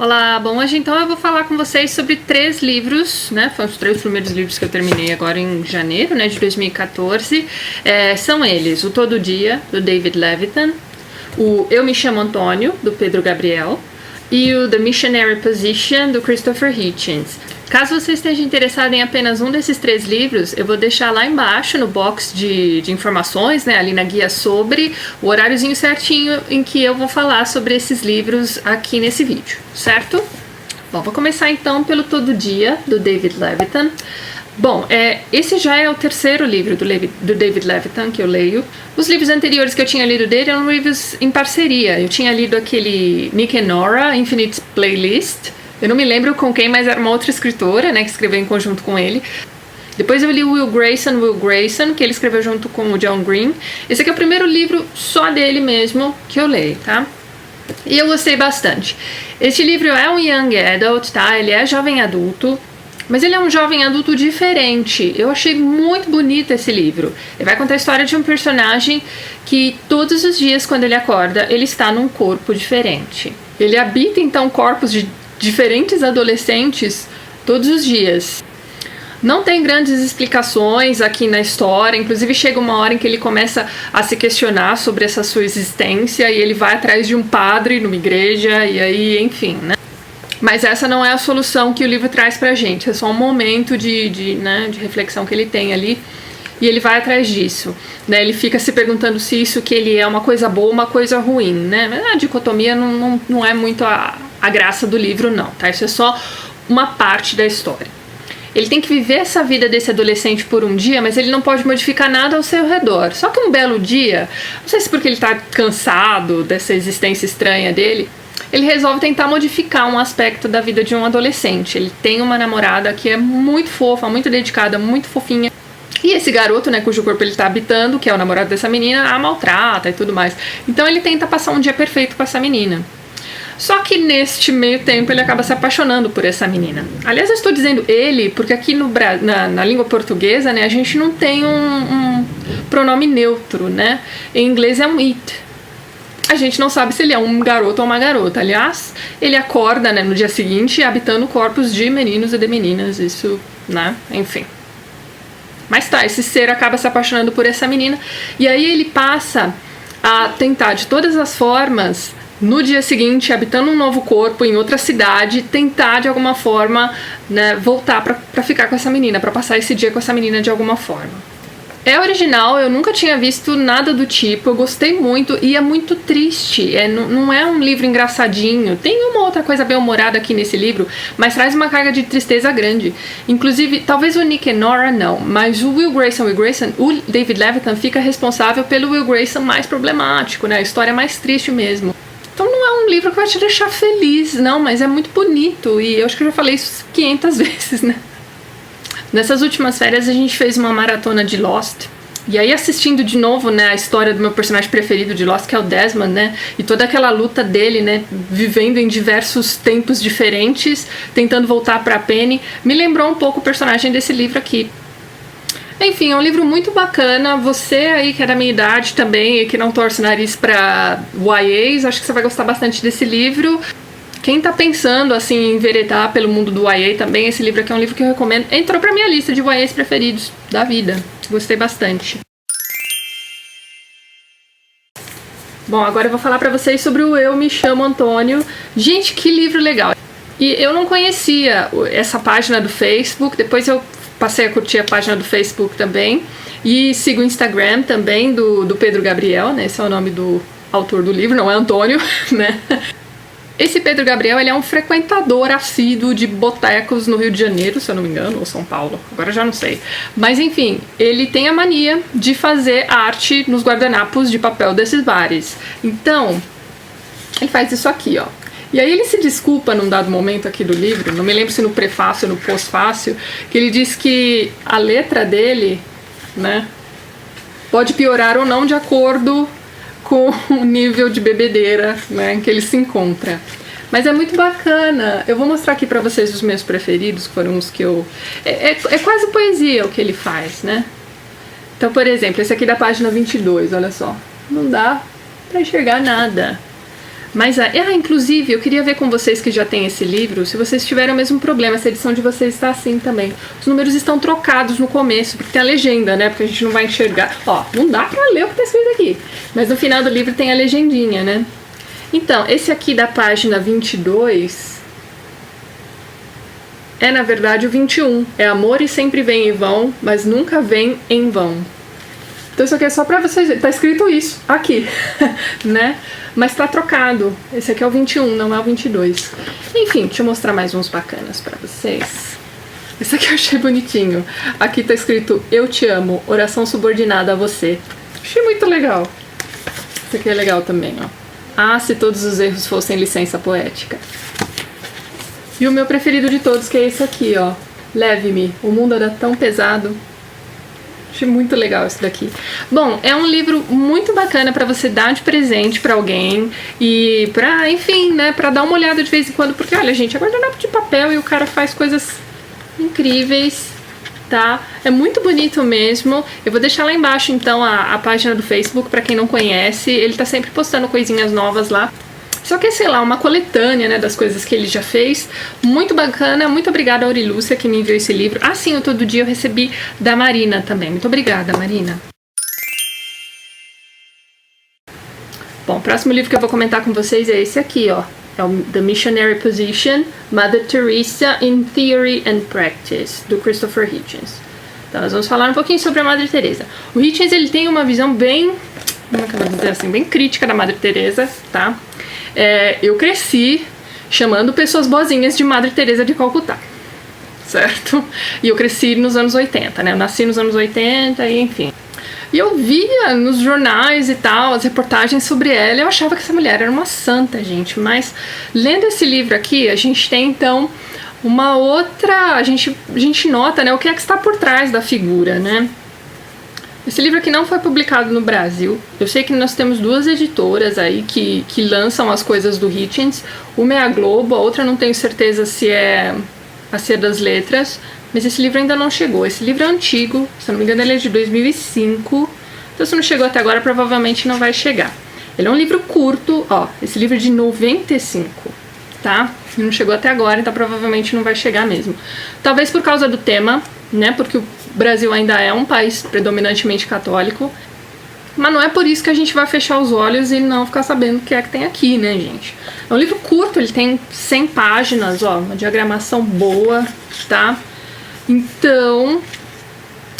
Olá, bom, hoje então eu vou falar com vocês sobre 3 livros, né? Foram os 3 primeiros livros que eu terminei agora em janeiro, né, de 2014. São eles: O Todo Dia, do David Levitan, o Eu Me Chamo Antônio, do Pedro Gabriel, e o The Missionary Position, do Christopher Hitchens. Caso você esteja interessado em apenas um desses 3 livros, eu vou deixar lá embaixo no box de informações, né, ali na guia sobre o horáriozinho certinho em que eu vou falar sobre esses livros aqui nesse vídeo, certo? Bom, vou começar então pelo Todo Dia, do David Levitan. Bom, esse já é o 3º livro do David Levitan que eu leio. Os livros anteriores que eu tinha lido dele eram livros em parceria. Eu tinha lido aquele Nick and Nora, Infinite Playlist. Eu não me lembro com quem, mas era uma outra escritora, né, que escreveu em conjunto com ele. Depois eu li o Will Grayson, que ele escreveu junto com o John Green. Esse aqui é o primeiro livro só dele mesmo que eu leio, tá? E eu gostei bastante. Este livro é um young adult, tá? Ele é jovem adulto, mas ele é um jovem adulto diferente. Eu achei muito bonito esse livro. Ele vai contar a história de um personagem que todos os dias, quando ele acorda, ele está num corpo diferente. Ele habita então corpos de diferentes adolescentes todos os dias. Não tem grandes explicações aqui na história, inclusive chega uma hora em que ele começa a se questionar sobre essa sua existência e ele vai atrás de um padre numa igreja e aí, enfim, né? Mas essa não é a solução que o livro traz pra gente, é só um momento de reflexão que ele tem ali e ele vai atrás disso, né? Ele fica se perguntando se isso que ele é uma coisa boa ou uma coisa ruim, né? Mas a dicotomia não é muito a graça do livro, não, tá? Isso é só uma parte da história. Ele tem que viver essa vida desse adolescente por um dia, mas ele não pode modificar nada ao seu redor. Só que um belo dia, não sei se porque ele tá cansado dessa existência estranha dele, ele resolve tentar modificar um aspecto da vida de um adolescente. Ele tem uma namorada que é muito fofa, muito dedicada, muito fofinha. E esse garoto, né, cujo corpo ele tá habitando, que é o namorado dessa menina, a maltrata e tudo mais. Então ele tenta passar um dia perfeito com essa menina. Só que neste meio tempo ele acaba se apaixonando por essa menina. Aliás, eu estou dizendo ele, porque aqui na língua portuguesa, né, a gente não tem um pronome neutro, né? Em inglês é um it. A gente não sabe se ele é um garoto ou uma garota. Aliás, ele acorda, né, no dia seguinte habitando corpos de meninos e de meninas. Isso, né, enfim. Mas tá, esse ser acaba se apaixonando por essa menina. E aí ele passa a tentar de todas as formas, no dia seguinte, habitando um novo corpo em outra cidade, tentar de alguma forma, né, voltar pra ficar com essa menina, pra passar esse dia com essa menina de alguma forma. É original, eu nunca tinha visto nada do tipo, eu gostei muito e é muito triste, não é um livro engraçadinho, tem uma outra coisa bem humorada aqui nesse livro, mas traz uma carga de tristeza grande. Inclusive, talvez o Nick and Nora não, mas o Will Grayson, o David Levitan fica responsável pelo Will Grayson mais problemático, né, a história mais triste mesmo. Então não é um livro que vai te deixar feliz, não, mas é muito bonito e eu acho que eu já falei isso 500 vezes, né. Nessas últimas férias a gente fez uma maratona de Lost. E aí assistindo de novo, né, a história do meu personagem preferido de Lost, que é o Desmond, né, e toda aquela luta dele, né, vivendo em diversos tempos diferentes, tentando voltar pra Penny, me lembrou um pouco o personagem desse livro aqui. Enfim, é um livro muito bacana. Você aí que é da minha idade também e que não torce o nariz pra YAs, acho que você vai gostar bastante desse livro. Quem tá pensando assim em enveredar pelo mundo do YA também, esse livro aqui é um livro que eu recomendo. Entrou pra minha lista de YAs preferidos da vida. Gostei bastante. Bom, agora eu vou falar pra vocês sobre o Eu Me Chamo Antônio. Gente, que livro legal. E eu não conhecia essa página do Facebook, depois eu passei a curtir a página do Facebook também. E sigo o Instagram também do Pedro Gabriel, né? Esse é o nome do autor do livro, não é Antônio, né? Esse Pedro Gabriel, ele é um frequentador assíduo de botecos no Rio de Janeiro, se eu não me engano, ou São Paulo, agora eu já não sei. Mas enfim, ele tem a mania de fazer arte nos guardanapos de papel desses bares. Então, ele faz isso aqui, ó. E aí ele se desculpa num dado momento aqui do livro, não me lembro se no prefácio ou no pós-fácio, que ele diz que a letra dele, né, pode piorar ou não de acordo com o nível de bebedeira, né, em que ele se encontra. Mas é muito bacana. Eu vou mostrar aqui pra vocês os meus preferidos, que foram os que eu... É quase poesia o que ele faz, né? Então, por exemplo, esse aqui da página 22, olha só. Não dá pra enxergar nada. Mas, inclusive, eu queria ver com vocês que já tem esse livro, se vocês tiverem o mesmo problema, essa edição de vocês está assim também. Os números estão trocados no começo, porque tem a legenda, né? Porque a gente não vai enxergar. Ó, não dá pra ler o que tá escrito aqui. Mas no final do livro tem a legendinha, né? Então, esse aqui da página 22 é, na verdade, o 21. É amor e sempre vem em vão, mas nunca vem em vão. Então isso aqui é só pra vocês verem. Tá escrito isso aqui, né? Mas tá trocado. Esse aqui é o 21, não é o 22. Enfim, deixa eu mostrar mais uns bacanas pra vocês. Esse aqui eu achei bonitinho. Aqui tá escrito: eu te amo, oração subordinada a você. Achei muito legal. Esse aqui é legal também, ó. Ah, se todos os erros fossem licença poética. E o meu preferido de todos, que é esse aqui, ó. Leve-me, o mundo era tão pesado. Achei muito legal esse daqui. Bom, é um livro muito bacana pra você dar de presente pra alguém e pra, enfim, né, pra dar uma olhada de vez em quando, porque olha, gente, é guardanapo de papel e o cara faz coisas incríveis, tá? É muito bonito mesmo. Eu vou deixar lá embaixo, então, a página do Facebook pra quem não conhece. Ele tá sempre postando coisinhas novas lá. Só que, sei lá, uma coletânea, né, das coisas que ele já fez. Muito bacana. Muito obrigada a Aurilúcia que me enviou esse livro. Ah, sim, o Todo Dia eu recebi da Marina também. Muito obrigada, Marina. Bom, o próximo livro que eu vou comentar com vocês é esse aqui, ó. É o The Missionary Position, Mother Teresa in Theory and Practice, do Christopher Hitchens. Então, nós vamos falar um pouquinho sobre a Madre Teresa. O Hitchens, ele tem uma visão bem, como é que eu vou dizer assim, bem crítica da Madre Teresa, tá? Eu cresci chamando pessoas boazinhas de Madre Teresa de Calcutá, certo? E eu cresci nos anos 80, né? Eu nasci nos anos 80 e enfim. E eu via nos jornais e tal, as reportagens sobre ela, e eu achava que essa mulher era uma santa, gente. Mas lendo esse livro aqui, a gente tem então uma outra... A gente nota, né, o que é que está por trás da figura, né? Esse livro aqui não foi publicado no Brasil. Eu sei que nós temos duas editoras aí que lançam as coisas do Hitchens. Uma é a Globo, a outra não tenho certeza se é a Cia das Letras. Mas esse livro ainda não chegou. Esse livro é antigo, se eu não me engano ele é de 2005. Então se não chegou até agora, provavelmente não vai chegar. Ele é um livro curto, ó. Esse livro é de 95, tá? E não chegou até agora, então provavelmente não vai chegar mesmo. Talvez por causa do tema, né? Porque o Brasil ainda é um país predominantemente católico. Mas não é por isso que a gente vai fechar os olhos e não ficar sabendo o que é que tem aqui, né, gente? É um livro curto, ele tem 100 páginas, ó. Uma diagramação boa, tá? Então,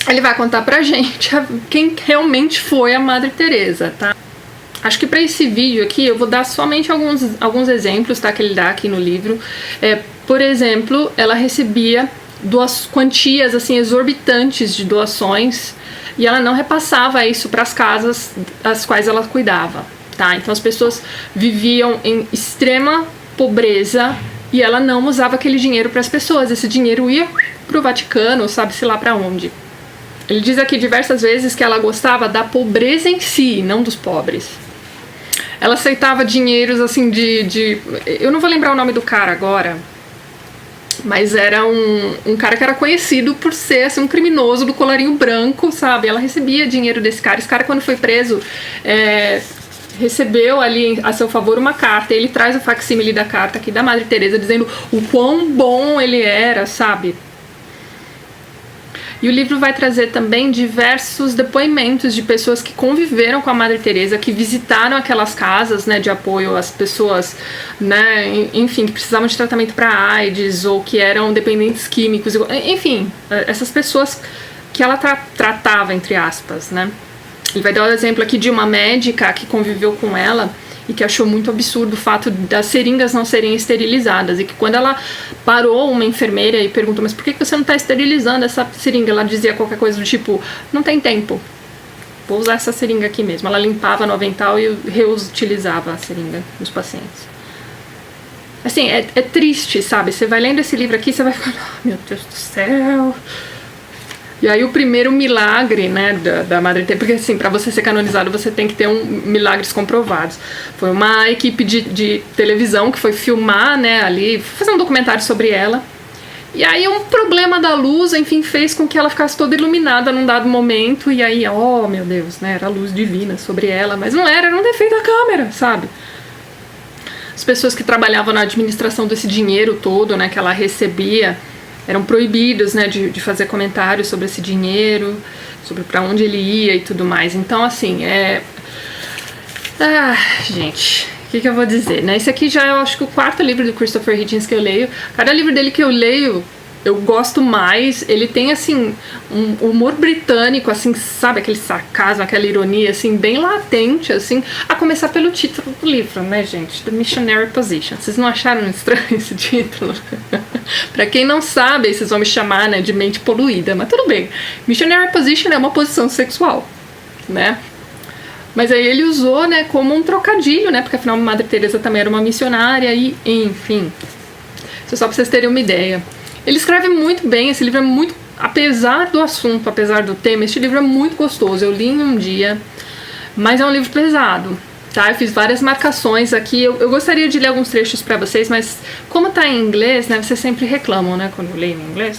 ele vai contar pra gente quem realmente foi a Madre Teresa, tá? Acho que pra esse vídeo aqui eu vou dar somente alguns exemplos, tá? Que ele dá aqui no livro. Por exemplo, ela recebia quantias assim exorbitantes de doações e ela não repassava isso para as casas as quais ela cuidava, tá? Então as pessoas viviam em extrema pobreza e ela não usava aquele dinheiro para as pessoas. Esse dinheiro ia pro Vaticano, sabe-se lá para onde. Ele diz aqui diversas vezes que ela gostava da pobreza em si, não dos pobres. Ela aceitava dinheiros assim eu não vou lembrar o nome do cara agora, mas era um cara que era conhecido por ser assim, um criminoso do colarinho branco, sabe? Ela recebia dinheiro desse cara. Esse cara, quando foi preso, recebeu ali a seu favor uma carta. Ele traz o facsímile da carta aqui da Madre Teresa dizendo o quão bom ele era, sabe? E o livro vai trazer também diversos depoimentos de pessoas que conviveram com a Madre Teresa, que visitaram aquelas casas, né, de apoio às pessoas, né, enfim, que precisavam de tratamento para AIDS ou que eram dependentes químicos, enfim, essas pessoas que ela tratava, entre aspas, né. Ele vai dar o exemplo aqui de uma médica que conviveu com ela e que achou muito absurdo o fato das seringas não serem esterilizadas, e que quando ela parou uma enfermeira e perguntou, mas por que você não está esterilizando essa seringa? Ela dizia qualquer coisa do tipo, não tem tempo, vou usar essa seringa aqui mesmo. Ela limpava no avental e reutilizava a seringa dos pacientes. Assim, é triste, sabe? Você vai lendo esse livro aqui, você vai falar, oh, meu Deus do céu. E aí o primeiro milagre, né, da Madre Teresa, porque assim, para você ser canonizado você tem que ter milagres comprovados. Foi uma equipe de televisão que foi filmar, né, ali, fazer um documentário sobre ela. E aí um problema da luz, enfim, fez com que ela ficasse toda iluminada num dado momento. E aí, oh meu Deus, né, era a luz divina sobre ela, mas não era um defeito da câmera, sabe? as pessoas que trabalhavam na administração desse dinheiro todo, né, que ela recebia, eram proibidos, né, de fazer comentários sobre esse dinheiro, sobre para onde ele ia e tudo mais. Então, assim, gente, o que eu vou dizer, né? Esse aqui já é, eu acho que o 4º livro do Christopher Hitchens que eu leio. Cada livro dele que eu leio, eu gosto mais. Ele tem, assim, um humor britânico, assim, sabe? Aquele sarcasmo, aquela ironia, assim, bem latente, assim. A começar pelo título do livro, né, gente? The Missionary Position. Vocês não acharam estranho esse título? Pra quem não sabe, vocês vão me chamar, né, de mente poluída, mas tudo bem. Missionary Position é uma posição sexual, né? Mas aí ele usou, né, como um trocadilho, né? Porque afinal Madre Teresa também era uma missionária e, enfim. Isso é só pra vocês terem uma ideia. Ele escreve muito bem, esse livro é muito... Apesar do assunto, apesar do tema, este livro é muito gostoso. Eu li em um dia, mas é um livro pesado, tá? Eu fiz várias marcações aqui. Eu gostaria de ler alguns trechos pra vocês, mas como tá em inglês, né? Vocês sempre reclamam, né? Quando eu leio em inglês.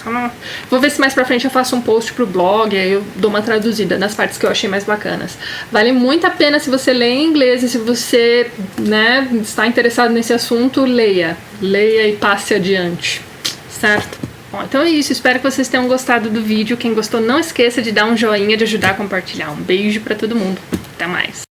Vou ver se mais pra frente eu faço um post pro blog, aí eu dou uma traduzida nas partes que eu achei mais bacanas. Vale muito a pena se você lê em inglês e se você, né, está interessado nesse assunto, leia. Leia e passe adiante, certo? Bom, então é isso, espero que vocês tenham gostado do vídeo. Quem gostou, não esqueça de dar um joinha, de ajudar a compartilhar. Um beijo pra todo mundo, até mais!